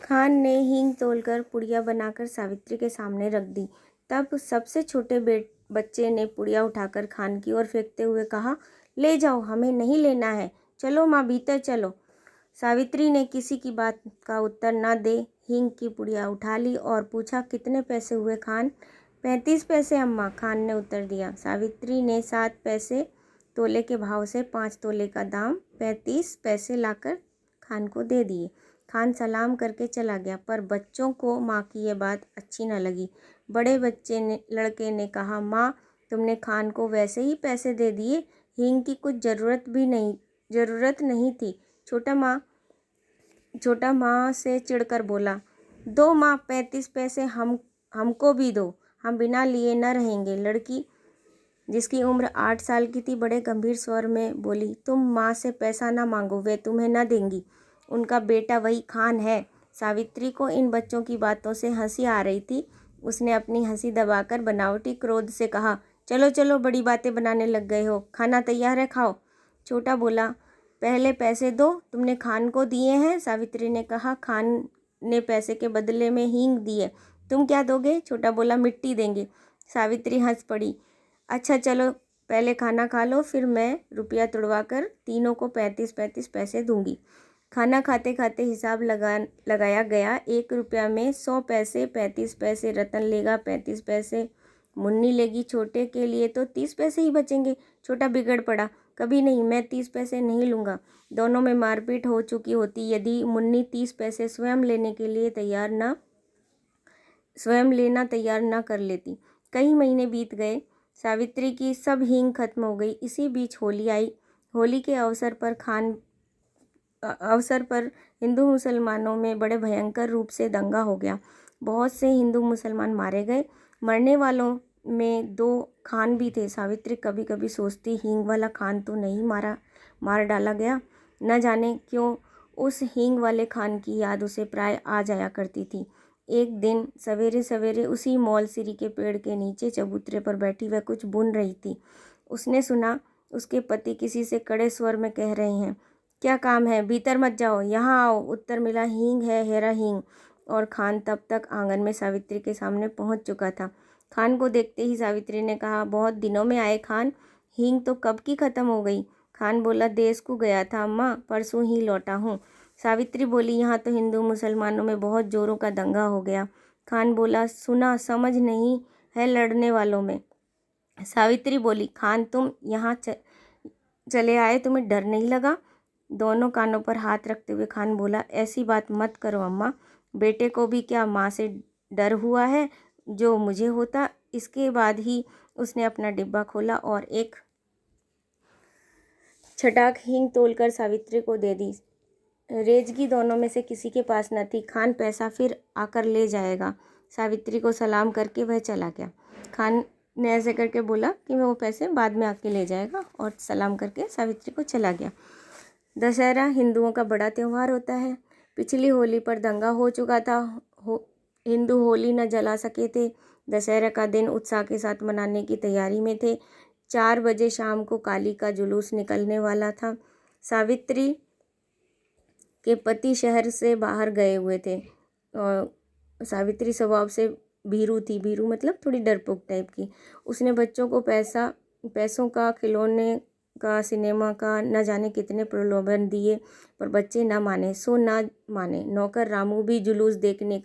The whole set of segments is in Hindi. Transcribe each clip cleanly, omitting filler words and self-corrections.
खान ने हींग तोलकर पुड़िया बनाकर सावित्री के सामने रख दी। तब सबसे छोटे बच्चे ने पुड़िया उठाकर खान की ओर फेंकते हुए कहा, ले जाओ, हमें नहीं लेना है, चलो माँ भीतर चलो। सावित्री ने किसी की बात का उत्तर न दे हींग की पुड़िया उठा ली और पूछा, कितने पैसे हुए खान? 35 पैसे अम्मा, खान ने उत्तर दिया। सावित्री ने 7 पैसे तोले के भाव से 5 तोले का दाम 35 पैसे लाकर खान को दे दिए। खान सलाम करके चला गया, पर बच्चों को माँ की यह बात अच्छी न लगी। बड़े लड़के ने कहा, माँ, तुमने खान को वैसे ही पैसे दे दिए, हींग की कुछ ज़रूरत नहीं थी। छोटा माँ से चिढ़कर बोला, दो माँ, 35 पैसे हमको भी दो, हम बिना लिए न रहेंगे। लड़की, जिसकी उम्र 8 साल की थी, बड़े गंभीर स्वर में बोली, तुम माँ से पैसा ना मांगो, वे तुम्हें न देंगी। उनका बेटा वही खान है। सावित्री को इन बच्चों की बातों से हंसी आ रही थी। उसने अपनी हंसी दबाकर बनावटी क्रोध से कहा, चलो चलो, बड़ी बातें बनाने लग गए हो, खाना तैयार है, खाओ। छोटा बोला, पहले पैसे दो, तुमने खान को दिए हैं। सावित्री ने कहा, खान ने पैसे के बदले में हींग दिए, तुम क्या दोगे? छोटा बोला, मिट्टी देंगे। सावित्री हंस पड़ी। अच्छा चलो, पहले खाना खा लो, फिर मैं रुपया तुड़वा कर तीनों को 35-35 पैसे दूंगी। खाना खाते खाते हिसाब लगाया गया। 1 रुपया में 100 पैसे, 35 पैसे रतन लेगा, 35 पैसे मुन्नी लेगी। छोटे के लिए तो 30 पैसे ही बचेंगे। छोटा बिगड़ पड़ा, कभी नहीं, मैं 30 पैसे नहीं लूँगा। दोनों में मारपीट हो चुकी होती यदि मुन्नी 30 पैसे स्वयं लेना तैयार न कर लेती। कई महीने बीत गए। सावित्री की सब हींग खत्म हो गई। इसी बीच होली आई। होली के अवसर पर हिंदू मुसलमानों में बड़े भयंकर रूप से दंगा हो गया। बहुत से हिंदू मुसलमान मारे गए। मरने वालों में 2 खान भी थे। सावित्री कभी कभी सोचती, हींग वाला खान तो नहीं मार डाला गया। न जाने क्यों उस हींग वाले खान की याद उसे प्राय आ जाया करती थी। एक दिन सवेरे सवेरे उसी मौलसिरी के पेड़ के नीचे चबूतरे पर बैठी वह कुछ बुन रही थी। उसने सुना उसके पति किसी से कड़े स्वर में कह रहे हैं, क्या काम है? भीतर मत जाओ, यहाँ आओ। उत्तर मिला, हींग है, हेरा हींग। और खान तब तक आंगन में सावित्री के सामने पहुंच चुका था। खान को देखते ही सावित्री ने कहा, बहुत दिनों में आए खान, हींग तो कब की खत्म हो गई। खान बोला, देश को गया था अम्मा, परसों ही लौटा हूँ। सावित्री बोली, यहाँ तो हिंदू मुसलमानों में बहुत जोरों का दंगा हो गया। खान बोला, सुना समझ नहीं है लड़ने वालों में। सावित्री बोली, खान तुम यहाँ चले आए, तुम्हें डर नहीं लगा? दोनों कानों पर हाथ रखते हुए खान बोला, ऐसी बात मत करो अम्मा, बेटे को भी क्या माँ से डर हुआ है जो मुझे होता। इसके बाद ही उसने अपना डिब्बा खोला और एक छटाक हींग तोलकर सावित्री को दे दी। रेजगी दोनों में से किसी के पास न थी। खान पैसा फिर आकर ले जाएगा। सावित्री को सलाम करके वह चला गया। खान ने ऐसे करके बोला कि वह वो पैसे बाद में आके ले जाएगा और सलाम करके सावित्री को चला गया। दशहरा हिंदुओं का बड़ा त्यौहार होता है। पिछली होली पर दंगा हो चुका था। हिंदू होली न जला सके थे। दशहरा का दिन उत्साह के साथ मनाने की तैयारी में थे। 4 बजे शाम को काली का जुलूस निकलने वाला था। सावित्री के पति शहर से बाहर गए हुए थे और सावित्री स्वभाव से भीरू थी। भीरू मतलब थोड़ी डरपोक टाइप की। उसने बच्चों को पैसों का, खिलौने का, सिनेमा का न जाने कितने प्रलोभन दिए, पर बच्चे न माने सो न माने। नौकर रामू भी जुलूस देखने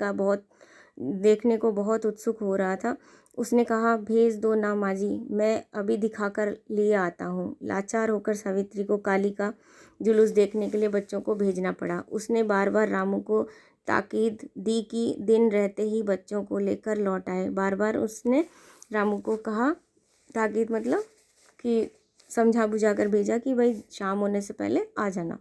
को बहुत उत्सुक हो रहा था। उसने कहा, भेज दो ना माँ जी, मैं अभी दिखाकर लिए आता हूँ। लाचार होकर सावित्री को काली का जुलूस देखने के लिए बच्चों को भेजना पड़ा। उसने बार बार रामू को ताकीद दी कि दिन रहते ही बच्चों को लेकर लौट आए। बार बार उसने रामू को कहा, ताकीद मतलब कि समझा बुझा कर भेजा कि भाई शाम होने से पहले आ जाना।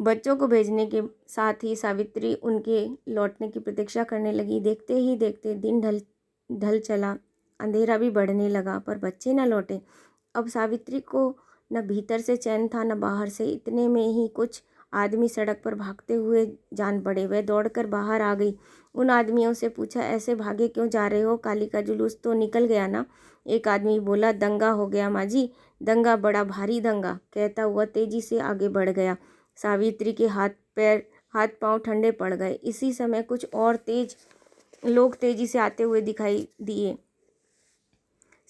बच्चों को भेजने के साथ ही सावित्री उनके लौटने की प्रतीक्षा करने लगी। देखते ही देखते दिन ढल चला, अंधेरा भी बढ़ने लगा, पर बच्चे न लौटे। अब सावित्री को न भीतर से चैन था न बाहर से। इतने में ही कुछ आदमी सड़क पर भागते हुए जान पड़े। वह दौड़कर बाहर आ गई। उन आदमियों से पूछा, ऐसे भागे क्यों जा रहे हो? काली का जुलूस तो निकल गया ना? एक आदमी बोला, दंगा हो गया माँ जी, दंगा, बड़ा भारी दंगा, कहता हुआ तेजी से आगे बढ़ गया। सावित्री के हाथ पांव ठंडे पड़ गए। इसी समय कुछ और लोग तेजी से आते हुए दिखाई दिए।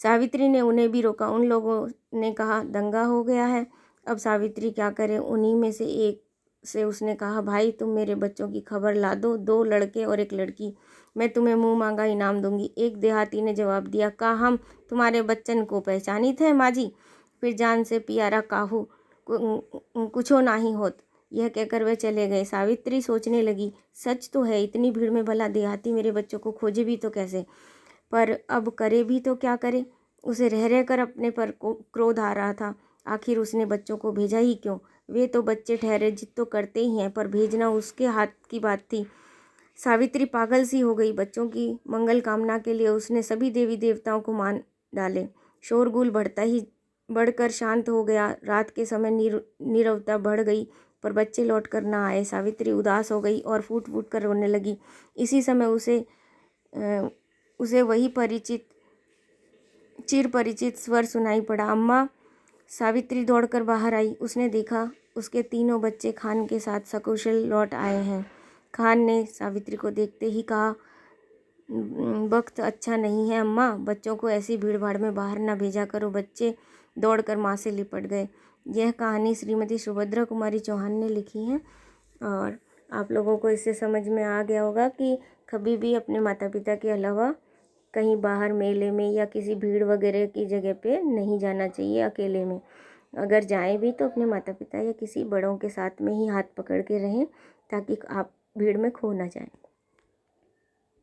सावित्री ने उन्हें भी रोका। उन लोगों ने कहा, दंगा हो गया है। अब सावित्री क्या करे। उन्हीं में से एक से उसने कहा, भाई तुम मेरे बच्चों की खबर ला दो, 2 लड़के और 1 लड़की, मैं तुम्हें मुंह मांगा इनाम दूंगी। एक देहाती ने जवाब दिया, का हम तुम्हारे बच्चन को पहचानी थे माजी, फिर जान से प्यारा काहू कुछो नाही होत। यह कहकर वे चले गए। सावित्री सोचने लगी, सच तो है, इतनी भीड़ में भला देहाती मेरे बच्चों को खोजे भी तो कैसे, पर अब करे भी तो क्या करे। उसे रह रहकर अपने पर क्रोध आ रहा था। आखिर उसने बच्चों को भेजा ही क्यों। वे तो बच्चे ठहरे, जिद तो करते ही हैं, पर भेजना उसके हाथ की बात थी। सावित्री पागल सी हो गई। बच्चों की मंगल कामना के लिए उसने सभी देवी देवताओं को मान डाले। शोरगुल बढ़कर शांत हो गया। रात के समय नीरवता बढ़ गई, पर बच्चे लौट कर ना आए। सावित्री उदास हो गई और फूट फूट कर रोने लगी। इसी समय उसे वही चिर परिचित स्वर सुनाई पड़ा, अम्मा। सावित्री दौड़कर बाहर आई। उसने देखा उसके तीनों बच्चे खान के साथ सकुशल लौट आए हैं। खान ने सावित्री को देखते ही कहा, वक्त अच्छा नहीं है अम्मा, बच्चों को ऐसी भीड़ भाड़ में बाहर ना भेजा करो। बच्चे दौड़कर माँ से लिपट गए। यह कहानी श्रीमती सुभद्रा कुमारी चौहान ने लिखी है और आप लोगों को इससे समझ में आ गया होगा कि कभी भी अपने माता पिता के अलावा कहीं बाहर मेले में या किसी भीड़ वगैरह की जगह पे नहीं जाना चाहिए अकेले में। अगर जाएं भी तो अपने माता पिता या किसी बड़ों के साथ में ही हाथ पकड़ के रहें, ताकि आप भीड़ में खो ना जाएं।